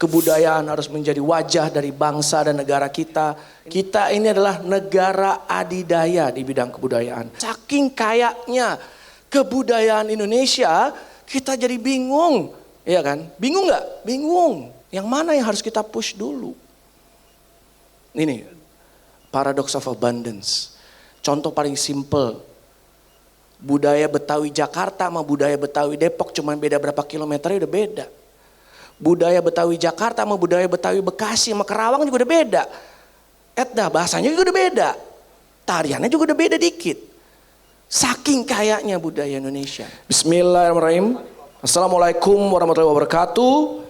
kebudayaan harus menjadi wajah dari bangsa dan negara kita. Kita ini adalah negara adidaya di bidang kebudayaan. Saking kayaknya kebudayaan Indonesia, kita jadi bingung. Iya kan? Bingung nggak? Bingung. Yang mana yang harus kita push dulu? Ini, paradox of abundance. Contoh paling simple. Budaya Betawi Jakarta sama budaya Betawi Depok cuma beda berapa kilometernya udah beda. Budaya Betawi Jakarta sama budaya Betawi Bekasi sama Kerawang juga udah beda. Bahasanya juga udah beda. Tariannya juga udah beda dikit. Saking kayaknya budaya Indonesia. Bismillahirrahmanirrahim. Assalamualaikum warahmatullahi wabarakatuh.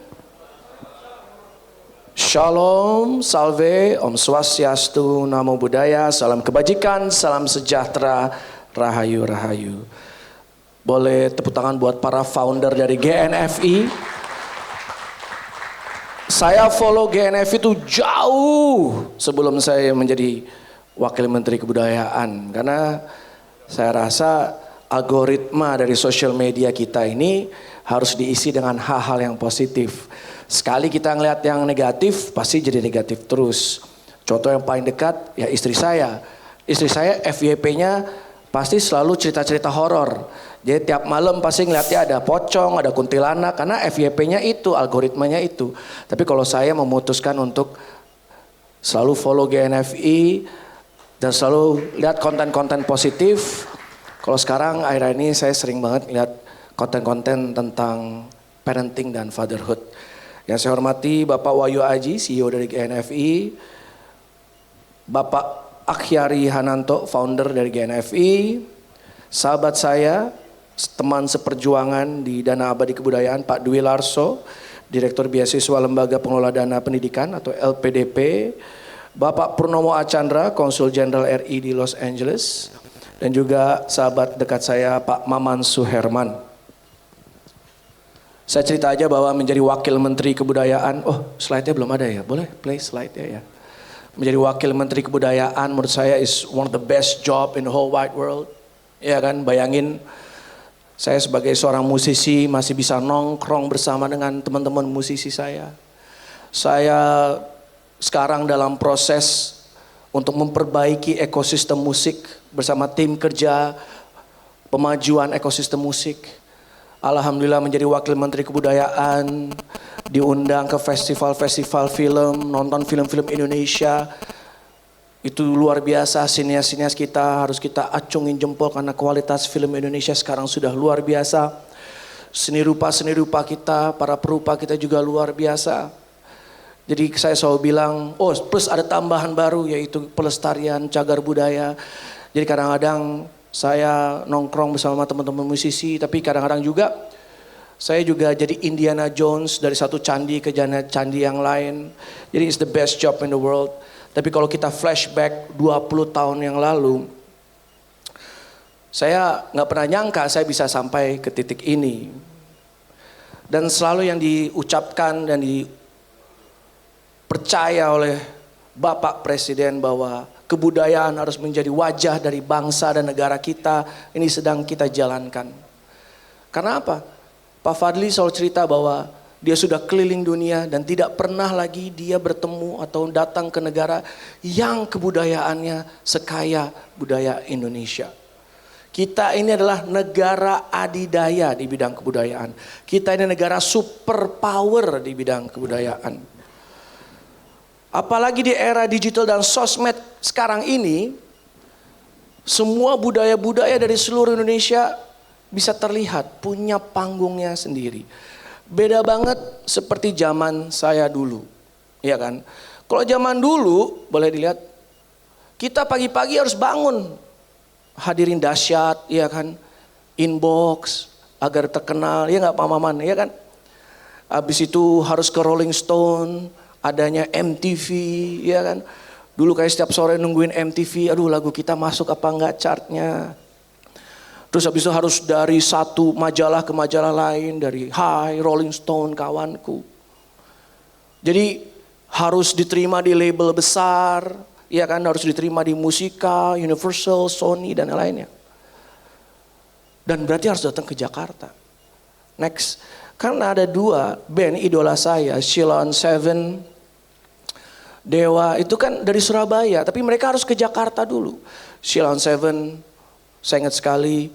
Shalom, salve, Om Swastiastu, Namo Buddhaya, salam kebajikan, salam sejahtera, rahayu, rahayu. Boleh tepuk tangan buat para founder dari GNFI. Saya follow GNFI itu jauh sebelum saya menjadi Wakil Menteri Kebudayaan. Karena saya rasa algoritma dari sosial media kita ini harus diisi dengan hal-hal yang positif. Sekali kita ngelihat yang negatif, pasti jadi negatif terus. Contoh yang paling dekat, ya istri saya. Istri saya FYP-nya pasti selalu cerita-cerita horor. Jadi tiap malam pasti ngeliatnya ada pocong, ada kuntilanak, karena FYP-nya itu, algoritmanya itu. Tapi kalau saya memutuskan untuk selalu follow GNFI dan selalu lihat konten-konten positif. Kalau sekarang akhir-akhir ini saya sering banget lihat konten-konten tentang parenting dan fatherhood. Yang saya hormati Bapak Wahyu Aji, CEO dari GNFI, Bapak Akhyari Hananto, founder dari GNFI, sahabat saya, teman seperjuangan di Dana Abadi Kebudayaan, Pak Dwi Larso, Direktur Beasiswa Lembaga Pengelola Dana Pendidikan atau LPDP, Bapak Purnomo Achandra, Konsul Jenderal RI di Los Angeles, dan juga sahabat dekat saya Pak Maman Suherman. Saya cerita aja bahwa menjadi Wakil Menteri Kebudayaan, slide-nya belum ada ya, boleh play slide-nya ya. Menjadi Wakil Menteri Kebudayaan menurut saya is one of the best job in the whole wide world. Ya kan, bayangin saya sebagai seorang musisi masih bisa nongkrong bersama dengan teman-teman musisi saya. Saya sekarang dalam proses untuk memperbaiki ekosistem musik bersama tim kerja pemajuan ekosistem musik. Alhamdulillah menjadi Wakil Menteri Kebudayaan, diundang ke festival-festival film, nonton film-film Indonesia. Itu luar biasa, sinias-sinias kita harus kita acungin jempol karena kualitas film Indonesia sekarang sudah luar biasa. Seni rupa kita, para perupa kita juga luar biasa. Jadi saya selalu bilang, plus ada tambahan baru yaitu pelestarian cagar budaya. Jadi kadang-kadang saya nongkrong bersama teman-teman musisi, tapi kadang-kadang juga saya juga jadi Indiana Jones dari satu candi ke candi yang lain. Jadi it's the best job in the world. Tapi kalau kita flashback 20 tahun yang lalu, saya nggak pernah nyangka saya bisa sampai ke titik ini. Dan selalu yang diucapkan dan dipercaya oleh Bapak Presiden bahwa kebudayaan harus menjadi wajah dari bangsa dan negara kita, ini sedang kita jalankan. Karena apa? Pak Fadli selalu cerita bahwa dia sudah keliling dunia dan tidak pernah lagi dia bertemu atau datang ke negara yang kebudayaannya sekaya budaya Indonesia. Kita ini adalah negara adidaya di bidang kebudayaan. Kita ini negara superpower di bidang kebudayaan. Apalagi di era digital dan sosmed sekarang ini, semua budaya-budaya dari seluruh Indonesia bisa terlihat, punya panggungnya sendiri. Beda banget seperti zaman saya dulu, ya kan? Kalau zaman dulu, boleh dilihat, kita pagi-pagi harus bangun, hadirin dahsyat, ya kan? Inbox, agar terkenal, ya nggak Pak Maman, ya kan? Habis itu harus ke Rolling Stone, adanya MTV, ya kan. Dulu kayak setiap sore nungguin MTV, aduh lagu kita masuk apa enggak chartnya. Terus habis itu harus dari satu majalah ke majalah lain, dari High, Rolling Stone, kawanku. Jadi harus diterima di label besar, ya kan, harus diterima di Musika, Universal, Sony dan lainnya. Dan berarti harus datang ke Jakarta. Next, Karena ada dua band idola saya, Sheila on 7, Dewa, itu kan dari Surabaya, tapi mereka harus ke Jakarta dulu. Sheila on 7, saya ingat sekali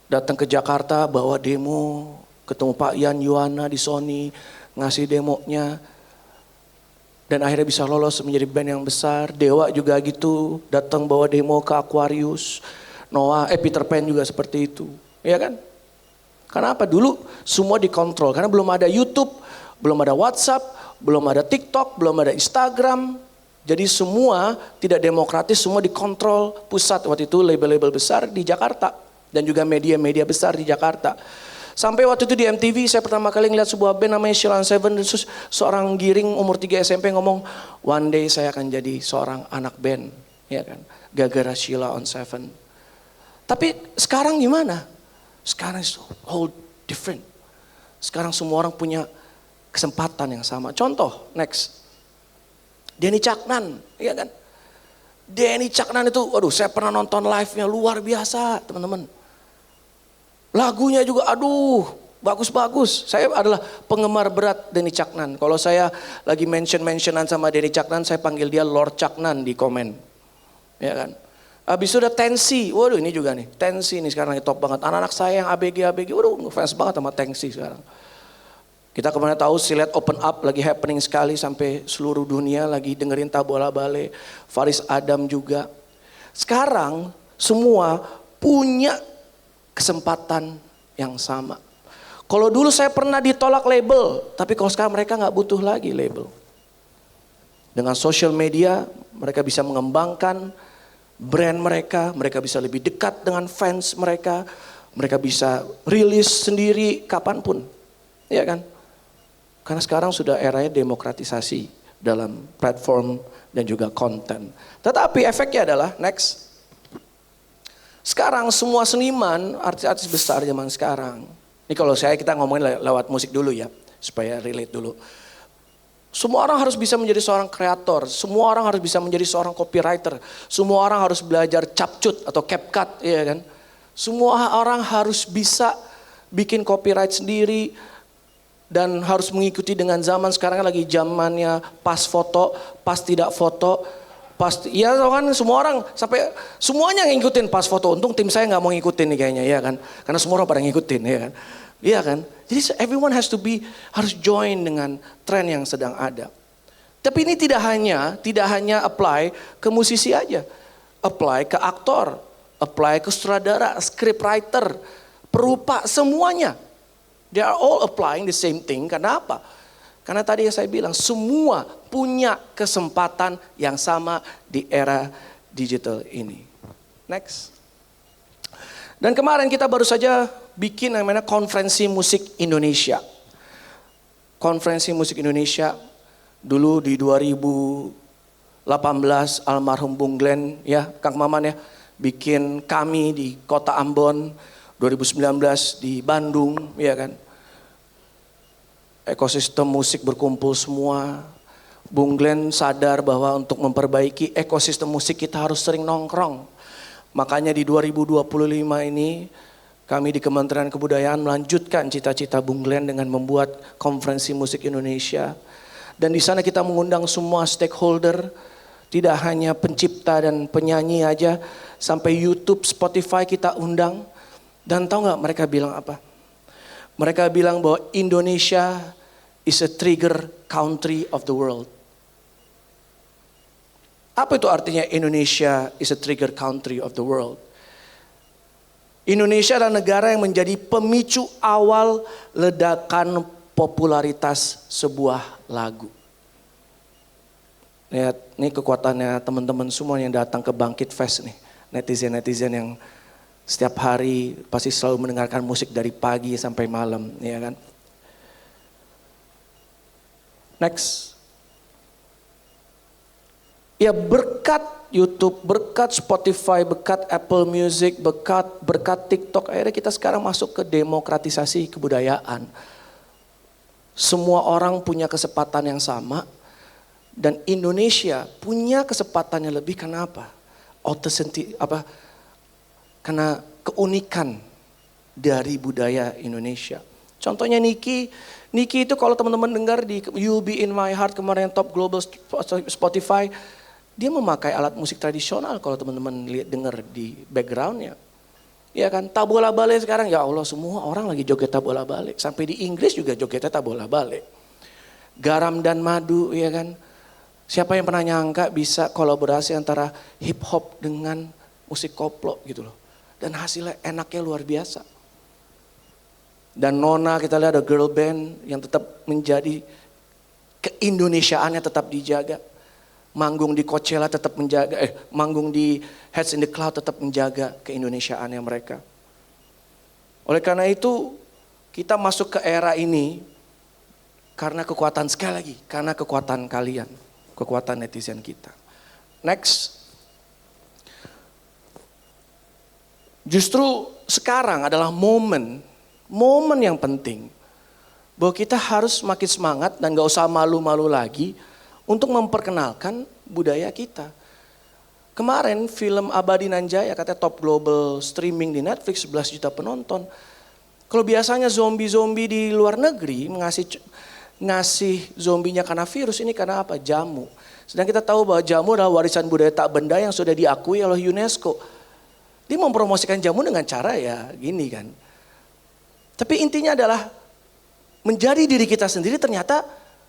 datang ke Jakarta bawa demo, ketemu Pak Yan Yuwana di Sony, ngasih demonya. Dan akhirnya bisa lolos menjadi band yang besar. Dewa juga gitu, datang bawa demo ke Aquarius. Peter Pan juga seperti itu, ya kan? Karena apa? Dulu semua dikontrol, karena belum ada YouTube, belum ada WhatsApp, belum ada TikTok, belum ada Instagram. Jadi semua tidak demokratis, semua dikontrol pusat. Waktu itu label-label besar di Jakarta dan juga media-media besar di Jakarta. Sampai waktu itu di MTV saya pertama kali ngeliat sebuah band namanya Sheila on 7. Terus seorang giring umur 3 SMP ngomong, one day saya akan jadi seorang anak band, ya kan? Gara-gara Sheila on 7. Tapi sekarang gimana? Sekarang itu whole different. Sekarang semua orang punya kesempatan yang sama. Contoh, next. Denny Caknan, iya kan? Denny Caknan itu, waduh saya pernah nonton live-nya luar biasa teman-teman. Lagunya juga, aduh bagus-bagus. Saya adalah penggemar berat Denny Caknan. Kalau saya lagi mention-mentionan sama Denny Caknan, saya panggil dia Lord Caknan di komen. Ya kan? Habis itu ada Tensi, waduh ini juga nih, Tensi nih sekarang lagi top banget. Anak-anak saya yang ABG, waduh fans banget sama Tensi sekarang. Kita kemarin tahu Silet Open Up lagi happening sekali sampai seluruh dunia lagi dengerin Tabola Bale, Faris Adam juga. Sekarang semua punya kesempatan yang sama. Kalau dulu saya pernah ditolak label, tapi kalau sekarang mereka nggak butuh lagi label. Dengan social media mereka bisa mengembangkan brand mereka bisa lebih dekat dengan fans mereka bisa rilis sendiri kapanpun, ya kan? Karena sekarang sudah eranya demokratisasi dalam platform dan juga konten. Tetapi efeknya adalah next. Sekarang semua seniman, artis-artis besar zaman sekarang. Ini kalau kita ngomongin lewat musik dulu ya, supaya relate dulu. Semua orang harus bisa menjadi seorang kreator, semua orang harus bisa menjadi seorang copywriter, semua orang harus belajar CapCut atau CapCut, ya kan? Semua orang harus bisa bikin copyright sendiri dan harus mengikuti dengan zaman. Sekarang lagi zamannya pas foto, pas tidak foto, ya kan semua orang sampai semuanya ngikutin pas foto. Untung tim saya nggak mau ngikutin nih kayaknya, ya kan? Karena semua orang pada ngikutin, ya kan? Iya kan? Jadi everyone harus join dengan tren yang sedang ada. Tapi ini tidak hanya apply ke musisi aja. Apply ke aktor, apply ke sutradara, scriptwriter, perupa, semuanya. They are all applying the same thing. Karena apa? Karena tadi yang saya bilang semua punya kesempatan yang sama di era digital ini. Next. Dan kemarin kita baru saja bikin namanya Konferensi Musik Indonesia. Konferensi Musik Indonesia dulu di 2018 almarhum Bung Glenn ya, Kang Maman ya, bikin kami di Kota Ambon, 2019 di Bandung, ya kan. Ekosistem musik berkumpul semua. Bung Glenn sadar bahwa untuk memperbaiki ekosistem musik kita harus sering nongkrong. Makanya di 2025 ini kami di Kementerian Kebudayaan melanjutkan cita-cita Bung Glenn dengan membuat Konferensi Musik Indonesia. Dan di sana kita mengundang semua stakeholder, tidak hanya pencipta dan penyanyi aja, sampai YouTube, Spotify kita undang. Dan tahu nggak mereka bilang apa? Mereka bilang bahwa Indonesia is a trigger country of the world. Apa itu artinya Indonesia is a trigger country of the world? Indonesia adalah negara yang menjadi pemicu awal ledakan popularitas sebuah lagu. Lihat, ini kekuatannya teman-teman semua yang datang ke Bangkit Fest nih. Netizen-netizen yang setiap hari pasti selalu mendengarkan musik dari pagi sampai malam, ya kan? Next. Ya berkat YouTube, berkat Spotify, berkat Apple Music, berkat TikTok, akhirnya kita sekarang masuk ke demokratisasi kebudayaan. Semua orang punya kesempatan yang sama dan Indonesia punya kesempatan yang lebih. Kenapa? Karena keunikan dari budaya Indonesia. Contohnya Niki. Niki itu kalau teman-teman dengar di You'll Be In My Heart kemarin top global Spotify. Dia memakai alat musik tradisional kalau teman-teman lihat dengar di backgroundnya. Ya kan, tabola bale sekarang ya Allah semua orang lagi joget tabola bale. Sampai di Inggris juga jogetnya tabola bale. Garam dan madu ya kan. Siapa yang pernah nyangka bisa kolaborasi antara hip hop dengan musik koplo gitu loh. Dan hasilnya enaknya luar biasa. Dan Nona kita lihat ada girl band yang tetap menjadi keindonesiaannya tetap dijaga. Manggung di Coachella tetap menjaga, manggung di Heads in the Cloud tetap menjaga keindonesiaannya mereka. Oleh karena itu kita masuk ke era ini karena kekuatan sekali lagi, karena kekuatan kalian, kekuatan netizen kita. Next. Justru sekarang adalah momen yang penting bahwa kita harus makin semangat dan gak usah malu-malu lagi untuk memperkenalkan budaya kita. Kemarin film Abadi Nan Jaya katanya top global streaming di Netflix 11 juta penonton. Kalau biasanya zombie-zombie di luar negeri ngasih zombinya karena virus, ini karena apa? Jamu. Sedang kita tahu bahwa jamu adalah warisan budaya tak benda yang sudah diakui oleh UNESCO. Dia mempromosikan jamu dengan cara ya gini kan. Tapi intinya adalah menjadi diri kita sendiri ternyata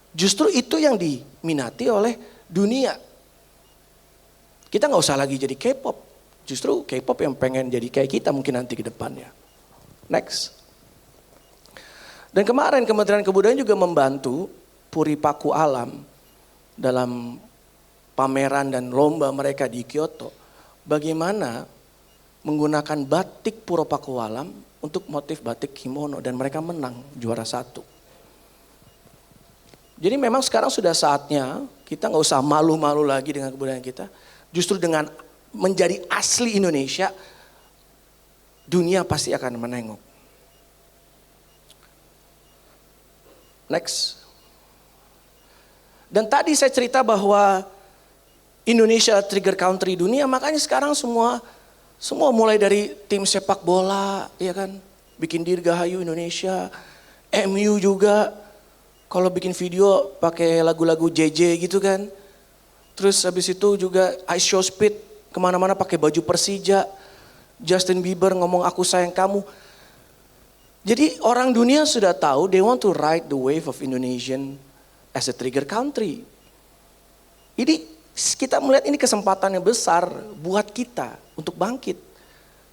justru itu yang diminati oleh dunia. Kita gak usah lagi jadi K-pop. Justru K-pop yang pengen jadi kayak kita mungkin nanti ke depannya. Next. Dan kemarin Kementerian Kebudayaan juga membantu Puri Paku Alam dalam pameran dan lomba mereka di Kyoto. Bagaimana menggunakan batik Puro Paku Alam untuk motif batik kimono dan mereka menang juara 1. Jadi memang sekarang sudah saatnya kita gak usah malu-malu lagi dengan kebudayaan kita. Justru dengan menjadi asli Indonesia, dunia pasti akan menengok. Next. Dan tadi saya cerita bahwa Indonesia trigger country dunia, makanya sekarang semua mulai dari tim sepak bola, ya kan, bikin Dirgahayu Indonesia, MU juga, kalau bikin video pakai lagu-lagu JJ gitu kan. Terus habis itu juga Ice Show Speed, kemana-mana pakai baju Persija. Justin Bieber ngomong aku sayang kamu. Jadi orang dunia sudah tahu, they want to ride the wave of Indonesian as a trigger country. Jadi kita melihat ini kesempatan yang besar buat kita untuk bangkit.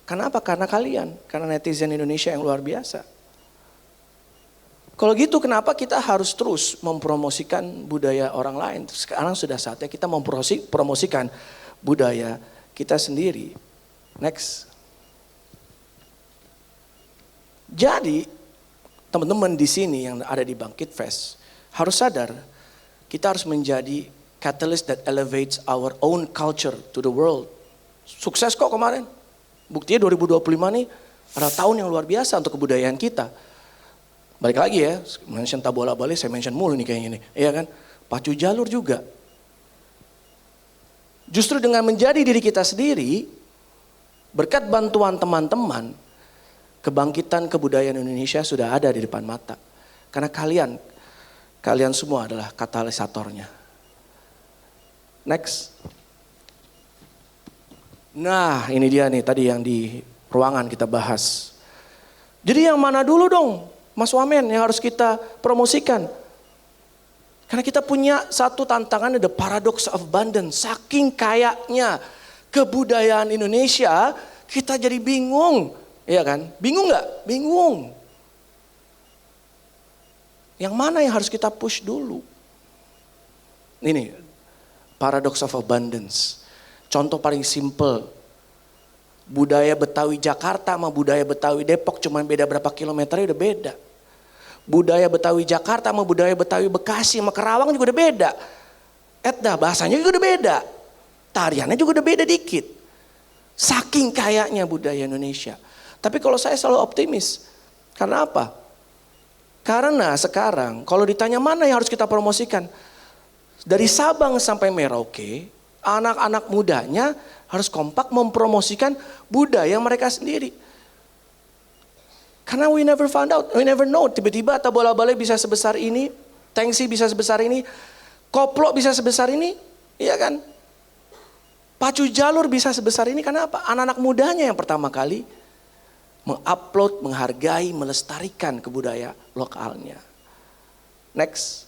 Karena apa? Karena kalian, karena netizen Indonesia yang luar biasa. Kalau gitu kenapa kita harus terus mempromosikan budaya orang lain? Sekarang sudah saatnya kita mempromosikan budaya kita sendiri. Next. Jadi teman-teman di sini yang ada di Bangkit Fest harus sadar kita harus menjadi catalyst that elevates our own culture to the world. Sukses kok kemarin. Buktinya 2025 nih adalah tahun yang luar biasa untuk kebudayaan kita. Balik lagi ya, mention tabola balik saya mention mulu nih kayaknya nih. Iya kan? Pacu jalur juga. Justru dengan menjadi diri kita sendiri, berkat bantuan teman-teman, kebangkitan kebudayaan Indonesia sudah ada di depan mata. Karena kalian semua adalah katalisatornya. Next. Nah ini dia nih tadi yang di ruangan kita bahas. Jadi yang mana dulu dong Mas Wamen yang harus kita promosikan? Karena kita punya satu tantangan, the paradox of abundance. Saking kayaknya kebudayaan Indonesia, kita jadi bingung. Iya kan? Bingung gak? Bingung. Yang mana yang harus kita push dulu? Ini paradox of abundance. Contoh paling simple, budaya Betawi Jakarta sama budaya Betawi Depok cuma beda berapa kilometer udah beda. Budaya Betawi Jakarta sama budaya Betawi Bekasi sama Kerawang juga udah beda. Bahasanya juga udah beda. Tariannya juga udah beda dikit. Saking kayaknya budaya Indonesia. Tapi kalau saya selalu optimis. Karena apa? Karena sekarang kalau ditanya mana yang harus kita promosikan. Dari Sabang sampai Merauke, anak-anak mudanya harus kompak mempromosikan budaya mereka sendiri. Karena we never found out, we never know. Tiba-tiba bola-balik bisa sebesar ini, tensi bisa sebesar ini, koplo bisa sebesar ini, iya kan? Pacu jalur bisa sebesar ini karena apa? Anak-anak mudanya yang pertama kali mengupload, menghargai, melestarikan kebudayaan lokalnya. Next.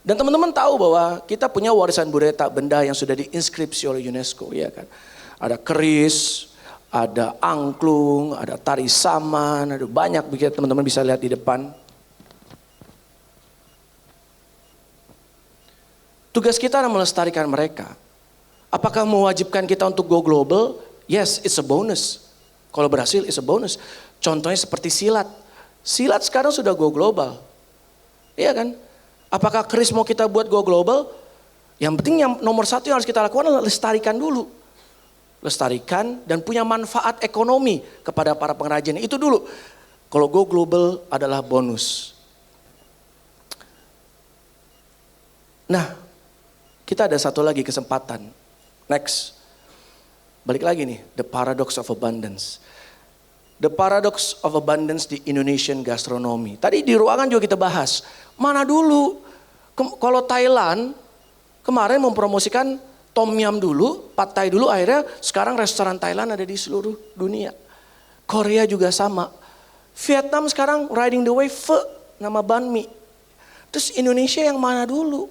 Dan teman-teman tahu bahwa kita punya warisan budaya tak benda yang sudah diinskripsi oleh UNESCO, ya kan? Ada keris, ada angklung, ada tari saman, ada banyak begitu teman-teman bisa lihat di depan. Tugas kita adalah melestarikan mereka. Apakah mewajibkan kita untuk go global? Yes, it's a bonus. Kalau berhasil, it's a bonus. Contohnya seperti silat. Silat sekarang sudah go global. Iya kan? Apakah keris mau kita buat go global? Yang penting yang nomor satu yang harus kita lakukan adalah lestarikan dulu. Lestarikan dan punya manfaat ekonomi kepada para pengrajin. Itu dulu. Kalau go global adalah bonus. Nah, kita ada satu lagi kesempatan. Next. Balik lagi nih, the paradox of abundance. The paradox of abundance di Indonesian gastronomy. Tadi di ruangan juga kita bahas. Mana dulu? Kalau Thailand kemarin mempromosikan tom yum dulu, pad thai dulu, akhirnya sekarang restoran Thailand ada di seluruh dunia. Korea juga sama. Vietnam sekarang riding the wave, pho, nama banh mi. Terus Indonesia yang mana dulu?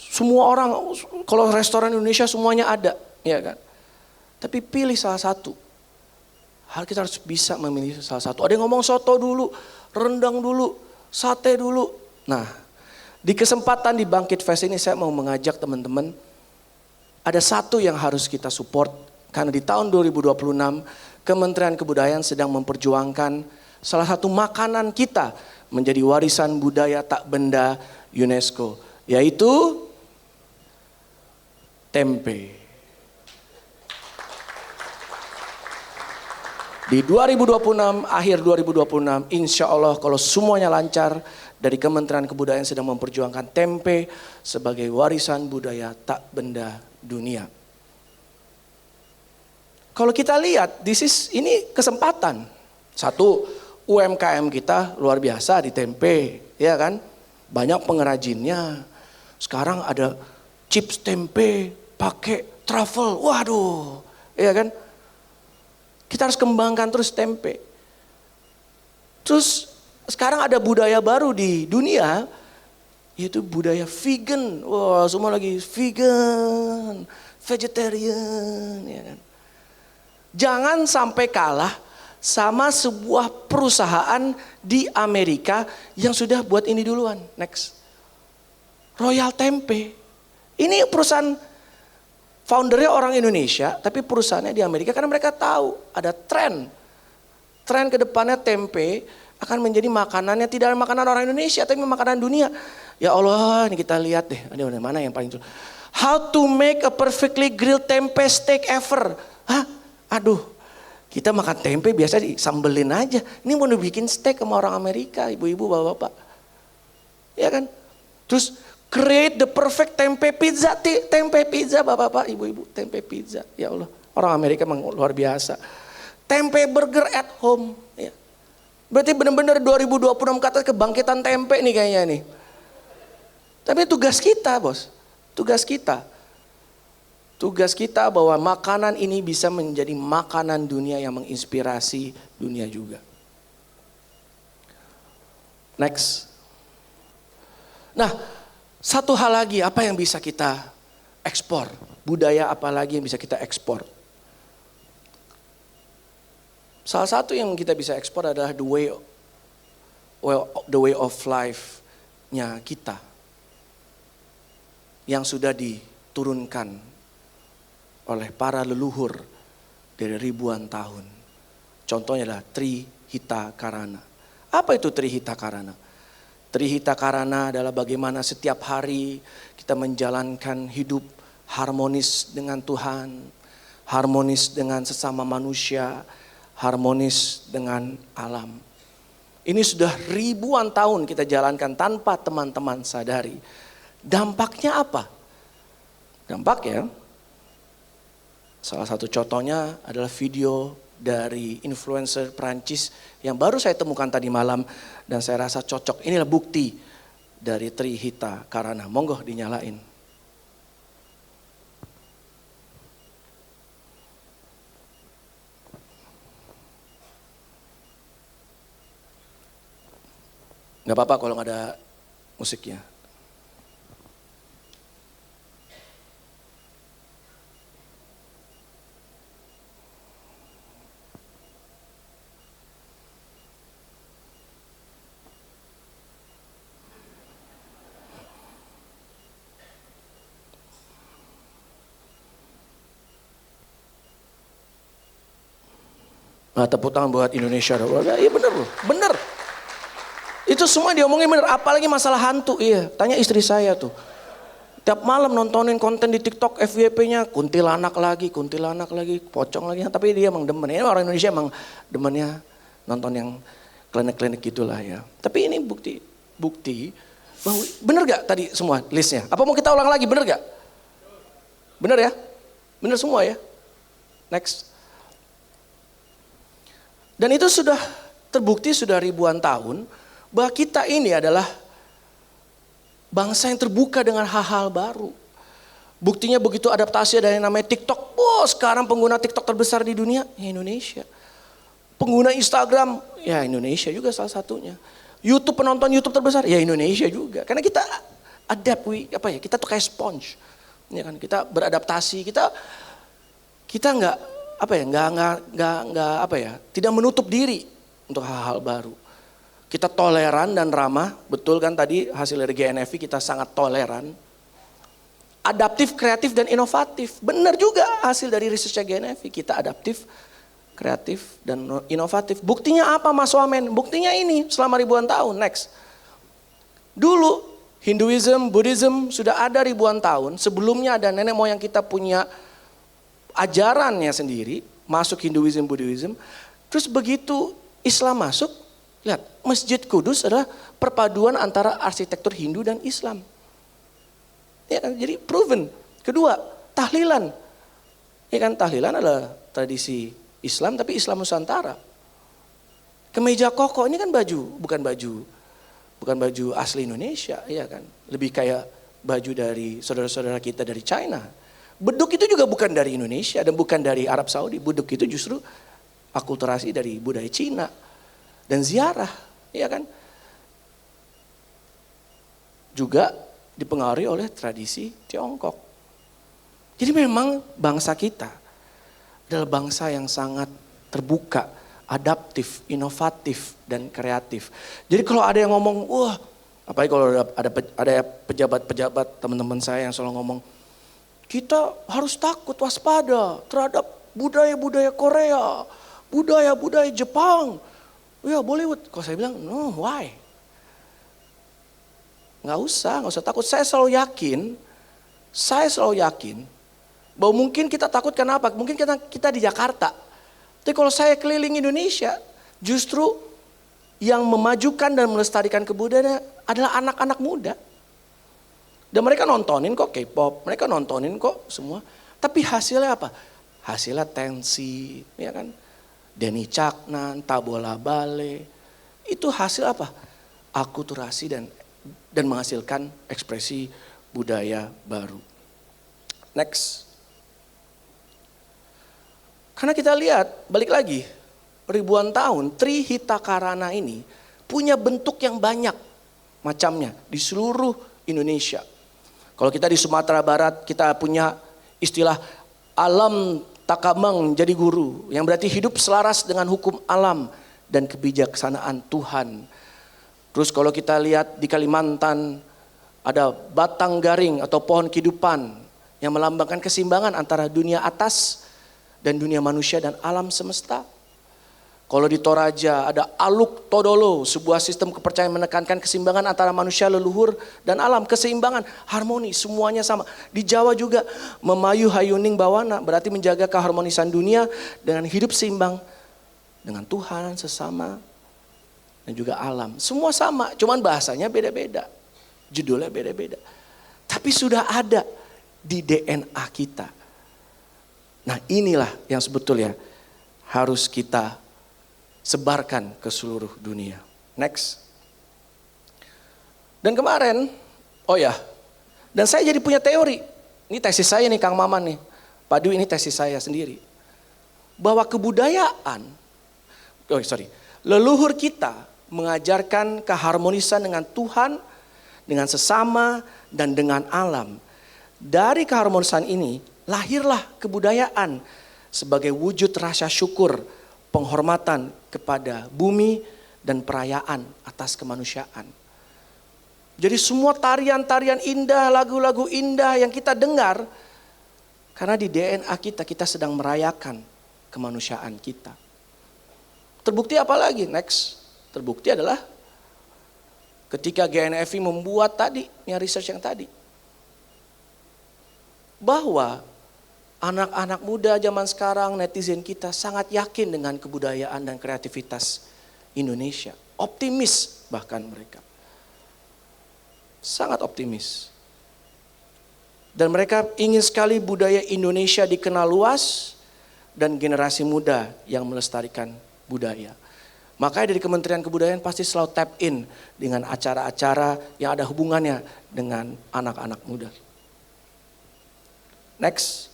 Semua orang, kalau restoran Indonesia semuanya ada, ya kan? Tapi pilih salah satu. Hal kita harus bisa memilih salah satu. Ada yang ngomong soto dulu, rendang dulu, sate dulu. Nah, di kesempatan di Bangkit Fest ini saya mau mengajak teman-teman. Ada satu yang harus kita support. Karena di tahun 2026 Kementerian Kebudayaan sedang memperjuangkan salah satu makanan kita menjadi warisan budaya tak benda UNESCO. Yaitu tempe. Di 2026, akhir 2026, insya Allah kalau semuanya lancar, dari Kementerian Kebudayaan sedang memperjuangkan tempe sebagai warisan budaya tak benda dunia. Kalau kita lihat, ini kesempatan. Satu, UMKM kita luar biasa di tempe, ya kan? Banyak pengrajinnya. Sekarang ada chips tempe pakai truffle, waduh, ya kan? Kita harus kembangkan terus tempe. Terus sekarang ada budaya baru di dunia, yaitu budaya vegan. Wah, semua lagi vegan, vegetarian, ya kan? Jangan sampai kalah sama sebuah perusahaan di Amerika yang sudah buat ini duluan. Next, Royal Tempe. Ini perusahaan foundernya orang Indonesia, tapi perusahaannya di Amerika karena mereka tahu ada tren ke depannya tempe akan menjadi makanannya tidak makanan orang Indonesia tapi makanan dunia. Ya Allah, ini kita lihat deh, ada mana yang paling how to make a perfectly grilled tempe steak ever. Hah? Aduh, kita makan tempe biasa disambelin aja. Ini mau dibikin steak sama orang Amerika, ibu-ibu, bapak-bapak. Ya kan? Terus create the perfect tempe pizza, bapak-bapak, ibu-ibu, tempe pizza. Ya Allah, orang Amerika memang luar biasa. Tempe burger at home. Ya. Berarti benar-benar 2026 kata kebangkitan tempe nih kayaknya nih. Tapi tugas kita, bos, tugas kita. Tugas kita bahwa makanan ini bisa menjadi makanan dunia yang menginspirasi dunia juga. Next. Nah, satu hal lagi, apa yang bisa kita ekspor? Budaya apa lagi yang bisa kita ekspor? Salah satu yang kita bisa ekspor adalah the way of life-nya kita. Yang sudah diturunkan oleh para leluhur dari ribuan tahun. Contohnya adalah Trihita Karana. Apa itu Trihita Karana? Trihita Karana adalah bagaimana setiap hari kita menjalankan hidup harmonis dengan Tuhan, harmonis dengan sesama manusia, harmonis dengan alam. Ini sudah ribuan tahun kita jalankan tanpa teman-teman sadari. Dampaknya apa? Dampaknya, salah satu contohnya adalah video dari influencer Prancis yang baru saya temukan tadi malam dan saya rasa cocok. Inilah bukti dari Trihita Karana. Monggo dinyalain. Gak apa-apa kalau gak ada musiknya. Nah, tepuk tangan buat Indonesia. Iya bener loh, bener. Itu semua diomongin bener, apalagi masalah hantu. Iya, tanya istri saya tuh. Tiap malam nontonin konten di TikTok FYP-nya kuntilanak lagi, pocong lagi. Tapi dia emang demen. Ini orang Indonesia emang demennya nonton yang klinik-klinik gitulah ya. Tapi ini bukti bahwa bener gak tadi semua listnya? Apa mau kita ulang lagi, bener gak? Bener ya? Bener semua ya? Next. Dan itu sudah terbukti sudah ribuan tahun bahwa kita ini adalah bangsa yang terbuka dengan hal-hal baru. Buktinya begitu adaptasi ada yang namanya TikTok. Oh, sekarang pengguna TikTok terbesar di dunia ya Indonesia. Pengguna Instagram ya Indonesia juga salah satunya. YouTube, penonton YouTube terbesar ya Indonesia juga. Karena kita adapt, kita tuh kayak sponge. Ya kan, kita beradaptasi, kita nggak tidak menutup diri untuk hal-hal baru. Kita toleran dan ramah, betul kan tadi hasil dari GNFI kita sangat toleran. Adaptif, kreatif dan inovatif. Benar juga hasil dari researchnya GNFI, kita adaptif, kreatif dan inovatif. Buktinya apa Mas Wamen? Buktinya ini selama ribuan tahun. Next. Dulu Hinduism, Buddhism sudah ada ribuan tahun. Sebelumnya ada nenek moyang kita punya ajarannya sendiri, masuk Hinduism, Buddhism. Terus begitu Islam masuk, lihat Masjid Kudus adalah perpaduan antara arsitektur Hindu dan Islam. Ya kan, jadi proven. Kedua, tahlilan. Ya kan, tahlilan adalah tradisi Islam tapi Islam Nusantara. Kemeja koko ini kan bukan baju asli Indonesia, ya kan. Lebih kayak baju dari saudara-saudara kita dari China. Beduk itu juga bukan dari Indonesia dan bukan dari Arab Saudi. Beduk itu justru akulturasi dari budaya Cina dan ziarah, ya kan? Juga dipengaruhi oleh tradisi Tiongkok. Jadi memang bangsa kita adalah bangsa yang sangat terbuka, adaptif, inovatif dan kreatif. Jadi kalau ada yang ngomong, wah, apalagi kalau ada pejabat-pejabat teman-teman saya yang selalu ngomong, kita harus takut waspada terhadap budaya-budaya Korea, budaya-budaya Jepang, ya Bollywood. Kalau saya bilang, no, why? Nggak usah takut. Saya selalu yakin bahwa mungkin kita takut kenapa? Mungkin kita di Jakarta. Tapi kalau saya keliling Indonesia, justru yang memajukan dan melestarikan kebudayaan adalah anak-anak muda. Dan mereka nontonin kok K-pop, mereka nontonin kok semua. Tapi hasilnya apa? Hasilnya tensi, ya kan? Denny Caknan, Tabola Bale. Itu hasil apa? Akulturasi dan menghasilkan ekspresi budaya baru. Next. Karena kita lihat, balik lagi, ribuan tahun Trihita Karana ini punya bentuk yang banyak macamnya di seluruh Indonesia. Kalau kita di Sumatera Barat, kita punya istilah alam takamang jadi guru. Yang berarti hidup selaras dengan hukum alam dan kebijaksanaan Tuhan. Terus kalau kita lihat di Kalimantan, ada batang garing atau pohon kehidupan yang melambangkan keseimbangan antara dunia atas dan dunia manusia dan alam semesta. Kalau di Toraja ada Aluk Todolo, sebuah sistem kepercayaan menekankan keseimbangan antara manusia leluhur dan alam, keseimbangan, harmoni, semuanya sama. Di Jawa juga Memayu Hayuning Bawana, berarti menjaga keharmonisan dunia dengan hidup seimbang dengan Tuhan, sesama, dan juga alam. Semua sama, cuman bahasanya beda-beda, judulnya beda-beda. Tapi sudah ada di DNA kita. Nah inilah yang sebetulnya harus kita sebarkan ke seluruh dunia. Next. Dan kemarin, dan saya jadi punya teori. Ini tesis saya nih Kang Maman nih. Pak Dwi, ini tesis saya sendiri. Bahwa kebudayaan, leluhur kita mengajarkan keharmonisan dengan Tuhan, dengan sesama, dan dengan alam. Dari keharmonisan ini, lahirlah kebudayaan sebagai wujud rasa syukur, penghormatan kepada bumi, dan perayaan atas kemanusiaan. Jadi semua tarian-tarian indah, lagu-lagu indah yang kita dengar, karena di DNA kita sedang merayakan kemanusiaan kita. Terbukti apa lagi? Next. Terbukti adalah ketika GNFI membuat research yang tadi. Bahwa anak-anak muda zaman sekarang, netizen kita sangat yakin dengan kebudayaan dan kreativitas Indonesia. Optimis bahkan mereka. Sangat optimis. Dan mereka ingin sekali budaya Indonesia dikenal luas dan generasi muda yang melestarikan budaya. Makanya dari Kementerian Kebudayaan pasti selalu tap in dengan acara-acara yang ada hubungannya dengan anak-anak muda. Next.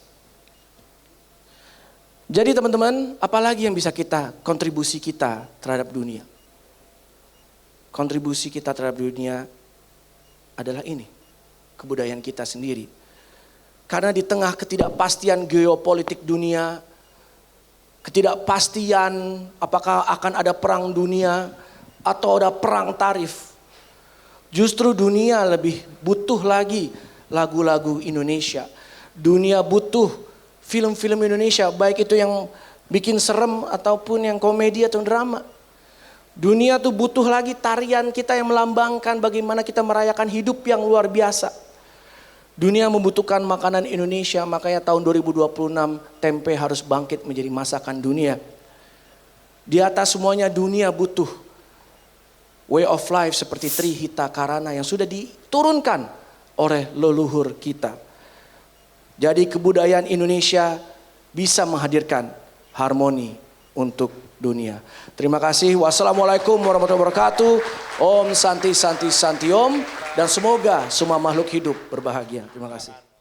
Jadi teman-teman, apalagi yang bisa kontribusi kita terhadap dunia? Kontribusi kita terhadap dunia adalah ini, kebudayaan kita sendiri. Karena di tengah ketidakpastian geopolitik dunia, ketidakpastian apakah akan ada perang dunia atau ada perang tarif, justru dunia lebih butuh lagi lagu-lagu Indonesia. Dunia butuh film-film Indonesia, baik itu yang bikin serem ataupun yang komedi atau drama. Dunia tuh butuh lagi tarian kita yang melambangkan bagaimana kita merayakan hidup yang luar biasa. Dunia membutuhkan makanan Indonesia, makanya tahun 2026 tempe harus bangkit menjadi masakan dunia. Di atas semuanya dunia butuh way of life seperti Trihita Karana yang sudah diturunkan oleh leluhur kita. Jadi kebudayaan Indonesia bisa menghadirkan harmoni untuk dunia. Terima kasih. Wassalamualaikum warahmatullahi wabarakatuh. Om Santi Santi Santi Om. Dan semoga semua makhluk hidup berbahagia. Terima kasih.